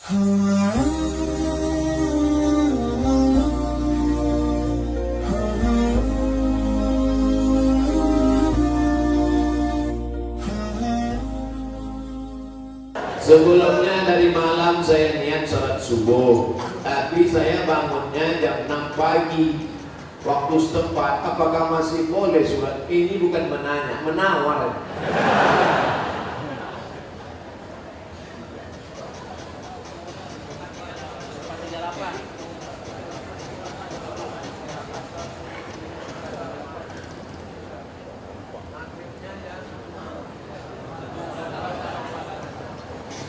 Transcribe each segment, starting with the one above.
Sebelumnya dari malam saya niat sholat subuh, tapi saya bangunnya jam 6 pagi waktu setempat. Apakah masih boleh sholat? Ini bukan menanya, menawar.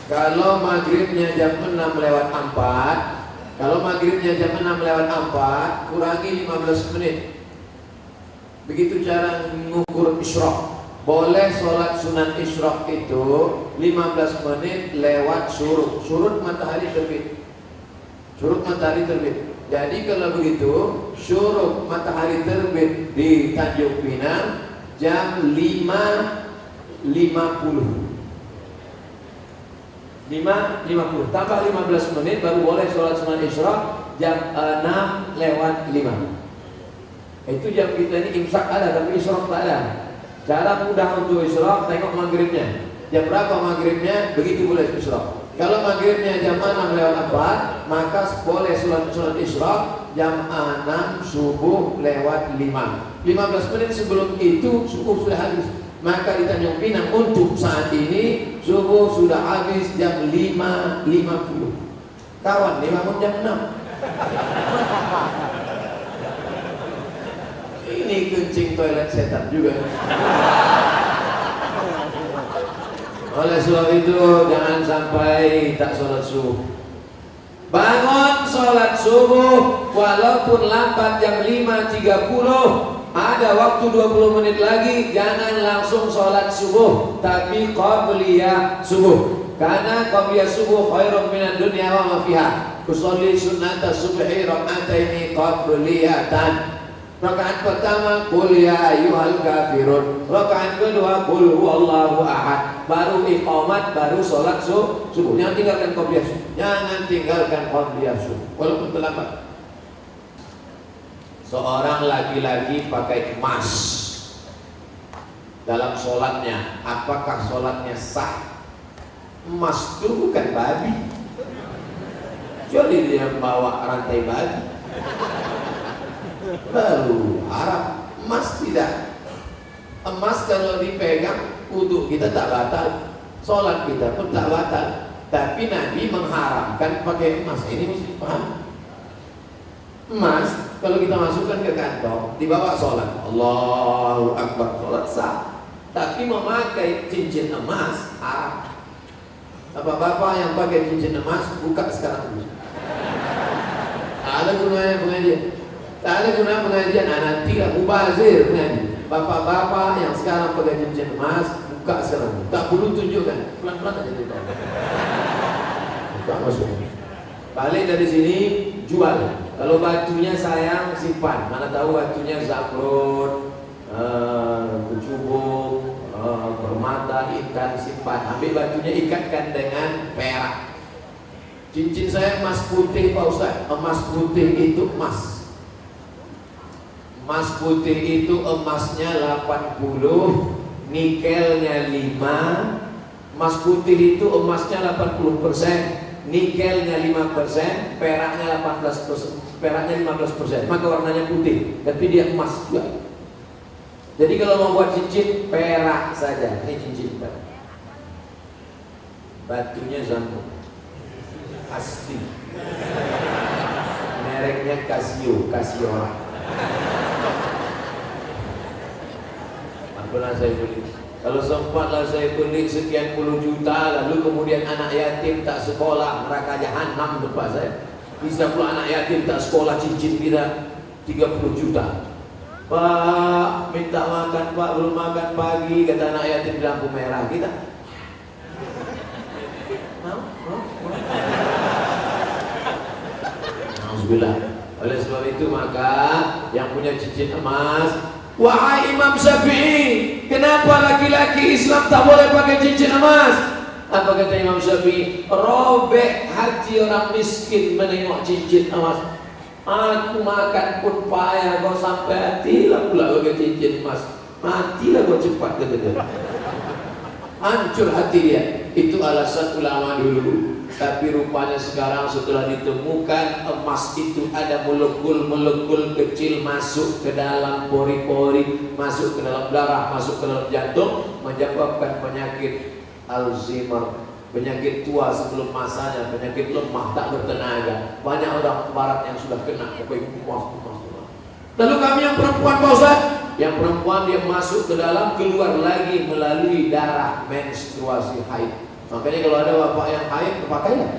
Kalau maghribnya jam 6 lewat 4, kalau maghribnya jam 6 lewat 4, kurangi 15 menit. Begitu cara mengukur isyraq. Boleh sholat sunat isyraq itu 15 menit lewat syuruk. Syuruk matahari terbit. Syuruk matahari terbit. Jadi kalau begitu, syuruk matahari terbit di Tanjung Pinang jam 5.50. 5.50 tambah 15 menit baru boleh sholat sunat isyraq jam 6 lewat 5. Itu jam kita ini imsak ada tapi isyraq tak ada. Cara mudah untuk isyraq, tengok maghribnya jam berapa maghribnya, begitu boleh isyraq. Kalau maghribnya jam 6 lewat 4, maka boleh sholat isyraq jam 6 subuh lewat 5. 15 menit sebelum itu subuh sudah habis. Maka di Tanjung Pinang untuk saat ini subuh sudah habis jam 5.50. Kawan, dia bangun jam 6. Ini kencing toilet setan juga. Oleh sebab itu jangan sampai tak sholat subuh. Bangun sholat subuh walaupun lambat jam 5.30. Ada waktu 20 menit lagi, jangan langsung sholat subuh, tapi qabliyah subuh. Karena qabliyah subuh khairun minad dunya wa ma fiha. Usolli sunnata subhi rak'ataini qabliyatan. Rakaat pertama qul ya ayyuhal kafirun. Rakaat kedua qul huwallahu ahad. Baru iqamat, baru sholat subuh. Jangan tinggalkan qabliyah subuh. Jangan tinggalkan qabliyah subuh walaupun terlambat. Seorang laki-laki pakai emas dalam sholatnya, apakah sholatnya sah? Emas itu bukan babi, kecuali dia membawa rantai babi baru Arab. Emas tidak. Emas kalau dipegang wudu kita tak batal, sholat kita pun tak batal. Tapi Nabi mengharamkan pakai emas. Ini mesti paham. Emas kalau kita masukkan ke kantong, dibawa sholat, Allahu Akbar, sholat sah. Tapi memakai cincin emas haram. Bapak-bapak yang pakai cincin emas, buka sekarang dulu. Tak ada gunanya pengajian. Tak ada gunanya pengajian. Nanti lah mubazir pengajian. Bapak-bapak yang sekarang pakai cincin emas, buka sekarang dulu. Tak perlu tunjukkan, pelan-pelan aja kita. Buka masuk. Balik dari sini, jual. Kalau batunya sayang, simpan. Mana tahu batunya zamrud, kecubung, permata, ikan, simpan. Ambil batunya, ikatkan dengan perak. Cincin saya emas putih Pak Ustaz. Emas putih itu emas. Emas putih itu emasnya 80, nikelnya 5. Emas putih itu emasnya 80%. Nikelnya 5%, peraknya 18%, peraknya 15%, maka warnanya putih, tapi dia emas juga. Jadi kalau mau buat cincin, perak saja. Ini cincin perak. Batunya zamrud asli, mereknya Casio, Casio. Pernah saya beli. Kalau sempatlah saya beli sekian puluh juta, lalu kemudian anak yatim tak sekolah, neraka jahanam tempat saya. Bisa pula anak yatim tak sekolah, cincin kita 30 juta. Pak, minta makan Pak, belum makan pagi, kata anak yatim di lampu merah kita. Alhamdulillah. Oleh sebab itu maka yang punya cincin emas, wahai Imam Syafi'i, kenapa laki-laki Islam tak boleh pakai cincin emas? Apa kata Imam Syafi'i? Robek hati orang miskin menengok cincin emas. Aku makan pun payah, kau sampai hatilah pula pakai cincin emas. Matilah kau cepat, kata dia. Hancur hati dia. Itu alasan ulama dulu. Tapi rupanya sekarang setelah ditemukan emas itu ada molekul-molekul kecil masuk ke dalam pori-pori, masuk ke dalam darah, masuk ke dalam jantung, menyebabkan penyakit Alzheimer, penyakit tua sebelum masanya, penyakit lemah tak bertenaga. Banyak orang barat yang sudah kena. Lalu kami yang perempuan, Pak Ustaz, yang perempuan dia masuk ke dalam, keluar lagi melalui darah menstruasi haid. Makanya kalau ada bapak yang haid, pakailah.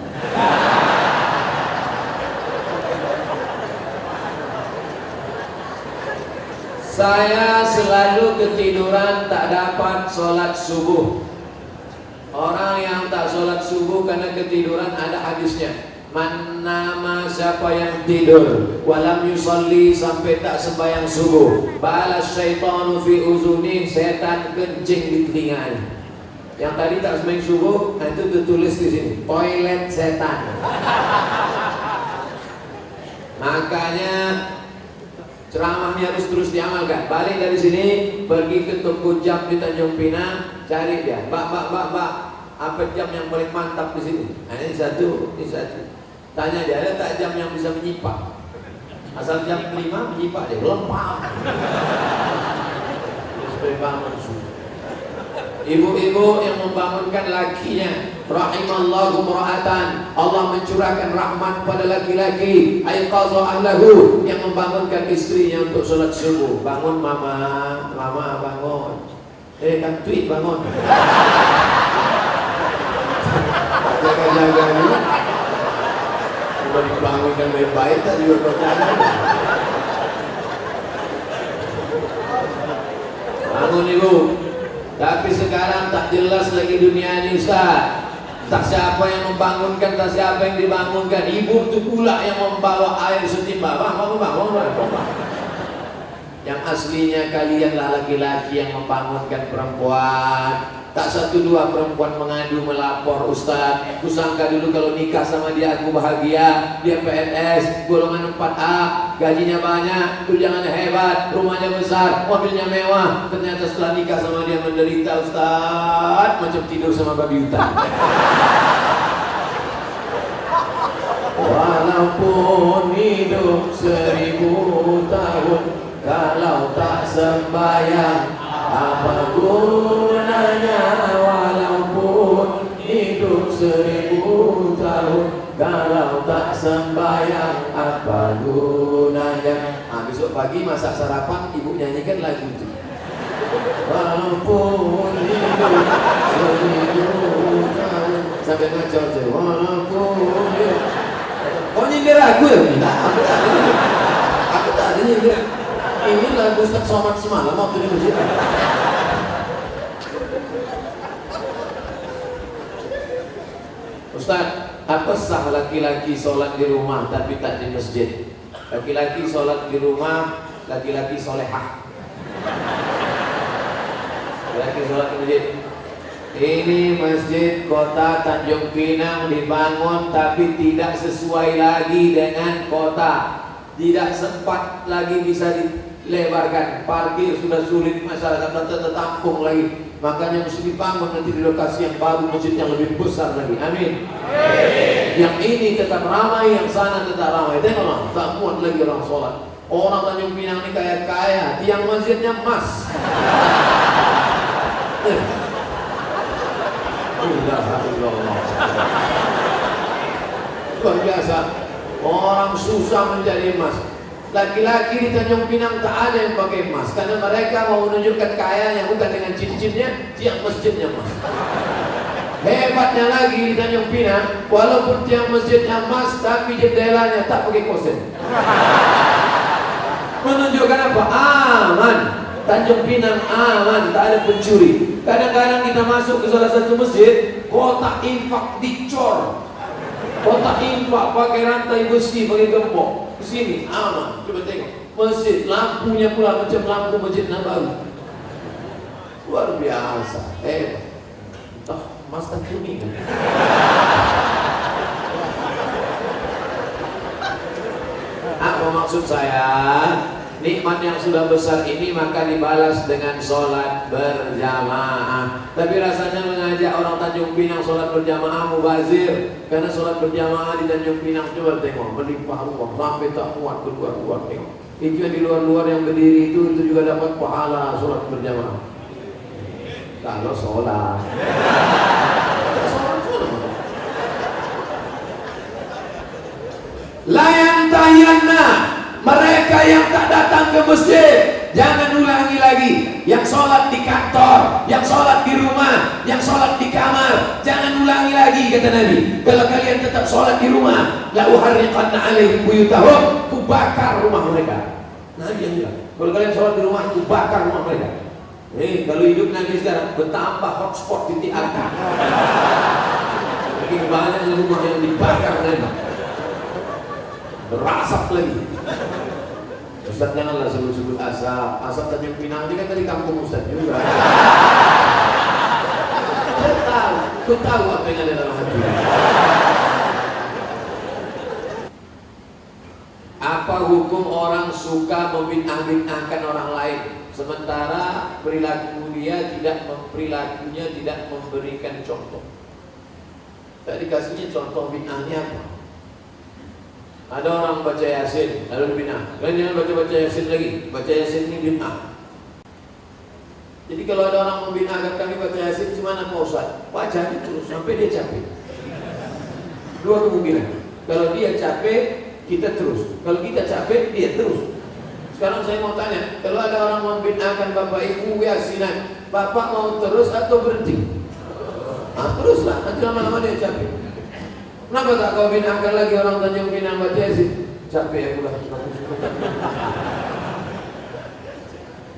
Saya selalu ketiduran, tak dapat sholat subuh. Orang yang tak sholat subuh karena ketiduran ada hadisnya. Man nama, siapa yang tidur walam yusalli, sampai tak sembahyang subuh, balas syaitanu fi uzuni, setan kencing di telinganya. Yang tadi tak sembahyang subuh, nah itu tertulis di sini, toilet setan. Makanya ceramahnya harus terus diamalkan. Balik dari sini, pergi ke toko jam di Tanjung Pinang, cari dia. Mbak, apa jam yang paling mantap di sini? Nah, ini satu. Tanya dia, ada tak jam yang bisa menyipak? Asal jam 5 menyipak dia, lempar. Ibu-ibu yang membangunkan lakinya, rahimallahu mura'atan, Allah mencurahkan rahmat pada laki-laki, aiqadha ahlahu, yang membangunkan istrinya untuk sholat subuh. Bangun mama bangun. Kan tweet bangun. Jaga-jaga ni. Sudah dibangunkan baik-baik tak juga berjalan. Bangun ibu. Tapi sekarang tak jelas lagi dunia ini, Ustaz. Tak siapa yang membangunkan, tak siapa yang dibangunkan. Ibu itu pula yang membawa air setimba. Bangun. Yang aslinya kalianlah laki-laki yang membangunkan perempuan. Tak satu dua perempuan mengadu melapor, Ustaz, kusangka dulu kalau nikah sama dia aku bahagia. Dia PNS golongan 4A, gajinya banyak, tunjangannya hebat, rumahnya besar, mobilnya mewah. Ternyata setelah nikah sama dia menderita, Ustaz, macam tidur sama babi hutan. Walaupun hidup 1000 tahun, kalau tak sembahyang apa gunanya? Walaupun hidup 1000 tahun, kalau tak sembahyang apa gunanya? Besok pagi masak sarapan, ibu nyanyikan lagu itu. Walaupun hidup 1000 tahun, sampai ngacau aja. Walaupun hidup. Kau nyindir lagu ya? Aku tak ada nyindir. Ini lagu Ustaz Somad semalam waktu di masjid. Ustaz, apa sah laki-laki sholat di rumah tapi tak di masjid? Laki-laki sholat di rumah, laki-laki solehah. Laki-laki sholat di masjid. Ini masjid kota Tanjung Pinang dibangun tapi tidak sesuai lagi dengan kota. Tidak sempat lagi bisa dilebarkan, parkir sudah sulit, masyarakat tertampung lagi. Makanya mesti dibangun nanti di lokasi yang baru, masjid yang lebih besar lagi. Amin. Yang ini tetap ramai, yang sana tetap ramai. Tengoklah, tak muat lagi orang sholat. Orang Tanjung Pinang ini kaya-kaya, tiang masjidnya emas. Luar biasa. Orang susah menjadi emas. Laki-laki di Tanjung Pinang tak ada yang pakai emas, karena mereka mau menunjukkan kayanya bukan dengan cincinnya, tiang masjidnya emas. Hebatnya lagi di Tanjung Pinang, walaupun tiang masjidnya emas, tapi jendelanya tak pakai kosen. Menunjukkan apa? Aman. Tanjung Pinang aman, tak ada pencuri. Kadang-kadang kita masuk ke salah satu masjid, kotak infak dicor. Kotak infak pakai rantai besi, pakai gembok. Sini aman. Coba tengok masjid, lampunya pula macam lampu Masjid Nabawi. Luar biasa. emas dan kuning kan? Apa maksud saya? Nikmat yang sudah besar ini maka dibalas dengan sholat berjamaah. Tapi rasanya mengajak orang Tanjung Pinang sholat berjamaah mubazir. Karena sholat berjamaah di Tanjung Pinang, coba tengok, melimpah ruah sampai tak muat keluar-keluar. Tengok, itu yang di luar-luar yang berdiri itu juga dapat pahala sholat berjamaah. Kalau sholat layan tayanna, mereka yang tak datang ke masjid jangan ulangi lagi. Yang sholat di kantor, yang sholat di rumah, yang sholat di kamar, jangan ulangi lagi, kata Nabi. Kalau kalian tetap sholat di rumah, la uharriqanna alaihim buyutahum, ku bakar rumah mereka. Nabi yang bilang, kalau kalian sholat di rumah, ku bakar rumah mereka. Kalau hidup Nabi sekarang bertambah hotspot di TAK. Makin banyak rumah yang dibakar Nabi, berasap lagi. Ustaz janganlah sebut-sebut asap. Asap Tanjung Pinang ini kan dari kampung Ustaz juga. Aku tahu apa yang ada dalam hati. Apa hukum orang suka membid'ah-bid'ahkan orang lain, sementara perilakunya tidak memberikan contoh? Tadi kasihnya contoh bid'ahnya apa? Ada orang baca Yasin lalu bid'ah. Kalian jangan baca Yasin lagi. Baca Yasin ini bid'ah. Jadi kalau ada orang membid'ahkan kami baca Yasin, gimana Pak Ustaz? Baca terus sampai dia capek. Dua kemungkinan. Kalau dia capek, kita terus. Kalau kita capek, dia terus. Sekarang saya mau tanya, kalau ada orang membid'ahkan Bapak Ibu Yasinan, Bapak mau terus atau berhenti? Teruslah, nanti lama-lama dia capek. Kenapa tak kau bid'ahkan lagi orang Tanjung Pinang baca Yasin? Capek aku lah.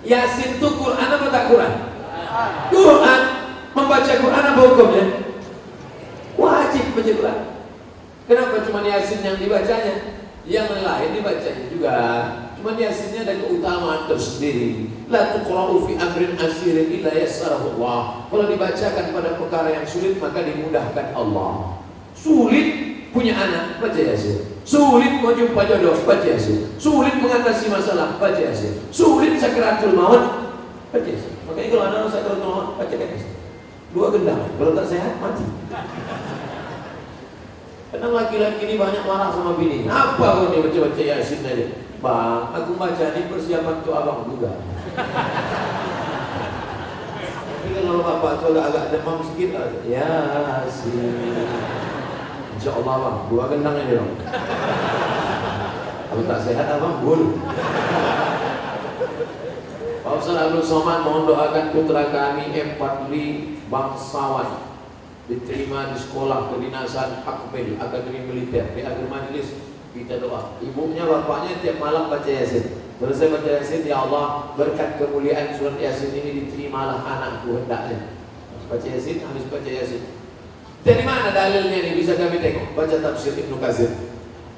Yasin itu Quran apa tak Quran? Quran. Membaca Quran apa hukumnya? Wajib baca Quran. Kenapa cuma Yasin yang dibacanya? Yang lain dibacanya juga. Cuma Yasinnya ada keutamaan tersendiri. La tuqra'u fi amrin asirin illa yassarahu Allah. Kalau dibacakan pada perkara yang sulit maka dimudahkan Allah. Sulit punya anak, baca Yasin. Sulit mau jumpa jodoh, baca Yasin. Sulit mengatasi masalah, baca Yasin. Sulit sakaratul maut, baca Yasin. Makanya kalau ada orang sakaratul maut, baca Yasin. Dua gendang, kalau tak sehat mati. Kadang laki-laki ini banyak marah sama bini. Apa kau ni baca Yasin aja? Bang, aku baca ini persiapan untuk abang juga. Tapi kalau bapak tu agak demam sikit, Yasin. Insya Allah bang, dua gendang aja bang. Kalau tak sehat abang, bul. Pak Ustaz Abdul Somad mohon doakan putra kami Fadli bangsawan diterima di sekolah kedinasan Akmil Akademi Militer. Di akhir majelis kita doa. Ibunya bapaknya tiap malam baca Yasin. Selesai baca Yasin, ya Allah berkat kemuliaan surat Yasin ini diterimalah anakku hendaknya. Baca Yasin, habis baca Yasin. Dari mana dalilnya ini? Bisa kami tengok. Baca tafsir Ibnu Katsir.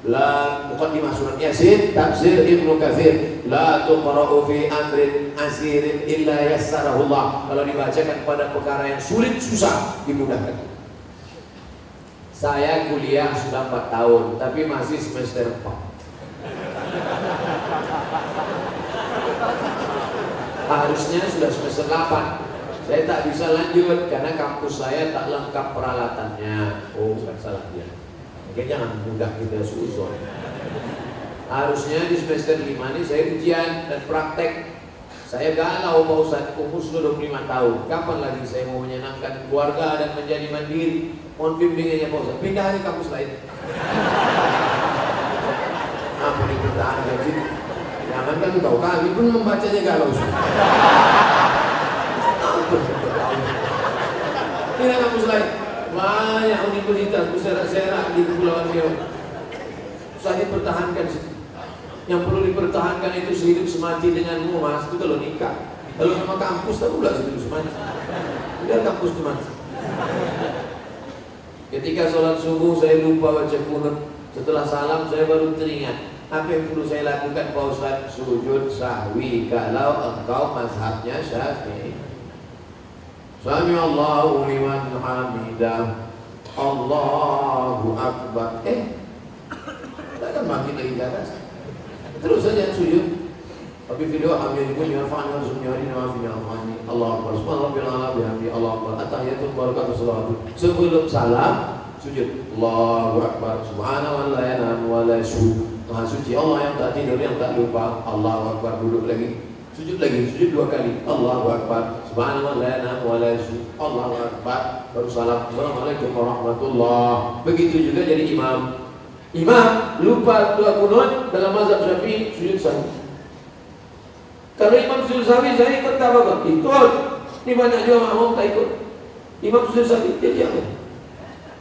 La muqaddimah surat Yasin, tafsir Ibnu Katsir. La tuqra'u fi amrin asirin illa yassarahu Allah. Kalau dibacakan pada perkara yang sulit, susah, dimudahkan. Saya kuliah sudah 4 tahun, tapi masih semester 4. Harusnya sudah semester 8. Saya tak bisa lanjut karena kampus saya tak lengkap peralatannya. Oh, bukan salah dia. Oke, jangan mudah kita suuzon. Harusnya di semester 5 ini saya ujian dan praktek. Saya galau Pak Ustaz, umur sudah 25 tahun. Kapan lagi saya mau menyenangkan keluarga dan menjadi mandiri? Mohon bimbingannya Pak Ustaz. Pindah ke kampus lain. Apa nih pertahanan sini? Jangan kan tahu kami pun membacanya galau. Tidak kampus lain. Banyak universitas berserak-serak di Kepulauan Riau. Usah dipertahankan. Yang perlu dipertahankan itu sehidup semati denganmu, Mas. Itu kalau nikah. Kalau sama kampus tak pula sehidup semati. Udah kampus semati. Ketika sholat subuh saya lupa baca qunut. Setelah salam saya baru teringat. Apa yang perlu saya lakukan Pak Ustaz? Sujud sahwi kalau engkau mazhabnya Syafi'i. Sami Allahu liman hamidah. Allahu Akbar. Takkan makin lagi ke atas. Terus saja sujud. Tapi video hamil pun yarfa'na sunniyari nafina afani. Allahu Akbar. Subhanallah bihamdi. Allahu Akbar. At-tahiyatul barakatuh salawatu. Sebelum salam sujud. Allahu Akbar. Subhanallah la yanam wa la yashu. Maha suci Allah yang tak tidur, yang tak lupa. Allahu Akbar. Duduk lagi. Sujud lagi. Sujud 2 kali. Allahu Akbar. Subhanallah la yanam wa la yashu. Allahu Akbar. Baru salam. Assalamualaikum warahmatullah. Begitu juga jadi imam. Imam lupa 2 kunut dalam mazhab Syafi'i sujud sahwi. Kalau imam sujud sahwi saya ikut tak apa? Ikut. Ini banyak juga makmum tak ikut. Imam sujud sahwi dia diam.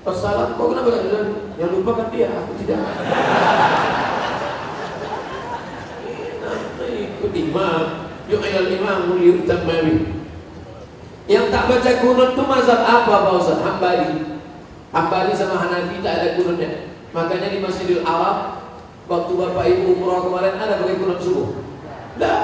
Pas salam, kau kenapa tak sujud? Yang lupa kan dia, aku tidak. Ikut imam. Yu'ilal imam liyutamma bih. Yang tak baca kunut itu mazhab apa Pak Ustaz? Hambali sama Hanafi tak ada kunutnya. Makanya di Masjidil Arab waktu Bapak Ibu umrah kemarin ada pakai kunut subuh. Tidak.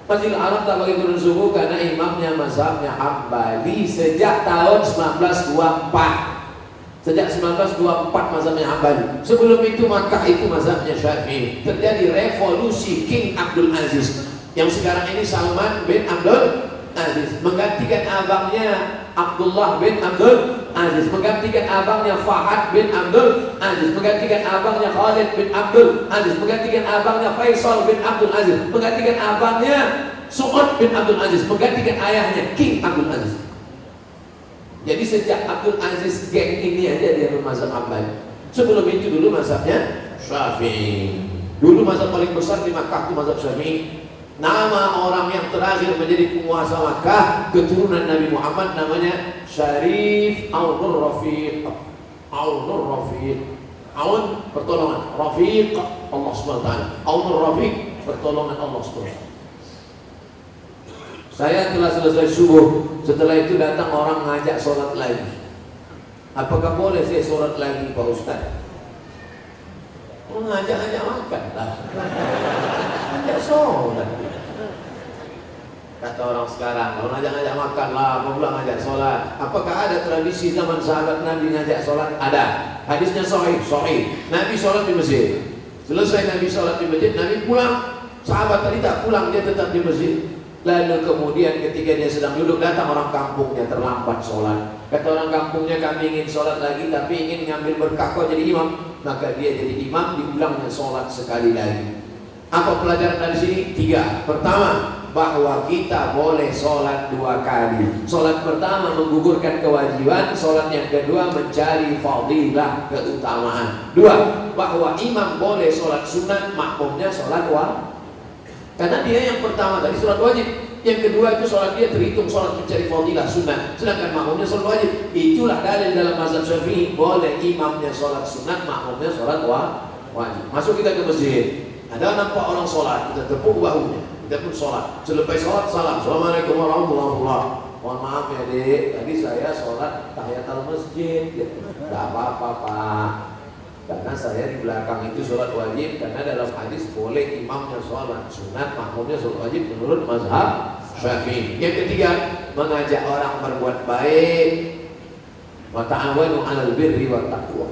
Masjidil Arab tak pakai kunut subuh karena imamnya mazhabnya Hambali sejak tahun 1924. Sejak 1924 mazhabnya Hambali. Sebelum itu Makkah itu mazhabnya Syafi'i. Terjadi revolusi King Abdul Aziz. Yang sekarang ini Salman bin Abdul Aziz menggantikan abangnya Abdullah bin Abdul Aziz, menggantikan abangnya Fahad bin Abdul Aziz, menggantikan abangnya Khalid bin Abdul Aziz, menggantikan abangnya Faisal bin Abdul Aziz, menggantikan abangnya Su'ud bin Abdul Aziz, menggantikan ayahnya King Abdul Aziz. Jadi sejak Abdul Aziz geng ini aja dia bermazhab Hambali. Sebelum itu dulu mazhabnya Syafi'i. Dulu mazhab paling besar di Makkah itu mazhab Syafi'i. Nama orang yang terakhir menjadi penguasa Makkah keturunan Nabi Muhammad namanya Syarif Aunur Rafiq. Aunur Rafiq. Aun pertolongan, Rafiq Allah SWT. Aunur Rafiq pertolongan Allah SWT. Saya telah selesai subuh. Setelah itu datang orang ngajak sholat lagi. Apakah boleh saya sholat lagi Pak Ustaz? Ngajak-ngajak makan lah. Ngajak sholat. Kata orang sekarang, kalau ngajak-ngajak makan lah, mau pulang ngajak sholat. Apakah ada tradisi zaman sahabat Nabi ngajak sholat? Ada. Hadisnya sahih. Nabi sholat di masjid. Selesai Nabi sholat di masjid, Nabi pulang. Sahabat tadi tak pulang, dia tetap di masjid. Lalu kemudian ketika dia sedang duduk, datang orang kampungnya terlambat sholat. Kata orang kampungnya, kami ingin sholat lagi, tapi ingin ngambil berkah kau jadi imam. Maka dia jadi imam, diulangnya sholat sekali lagi. Apa pelajaran dari sini? 3. Pertama, bahwa kita boleh sholat 2 kali. Sholat pertama menggugurkan kewajiban, sholat yang kedua mencari fadilah, keutamaan. 2. Bahwa imam boleh sholat sunat, makmumnya sholat wajib. Karena dia yang pertama tadi sholat wajib, yang kedua itu sholat dia terhitung sholat mencari fadilah sunat, sedangkan makmumnya sholat wajib. Itulah dalil dalam mazhab Syafi'i, boleh imamnya sholat sunat, makmumnya sholat wajib. Masuk kita ke masjid, ada nampak orang sholat, kita tepuk bahunya, kita pun sholat. Selepas sholat salam, Assalamualaikum warahmatullahi wabarakatuh. Mohon maaf ya dek, tadi saya sholat tahiyatul masjid. Gak apa-apa Pak, karena saya di belakang itu sholat wajib. Karena dalam hadis boleh imamnya sholat sunat, makmumnya sholat wajib menurut mazhab Syafi'i. Yang ketiga, mengajak orang berbuat baik. Wa ta'awanu 'alal birri wat taqwa.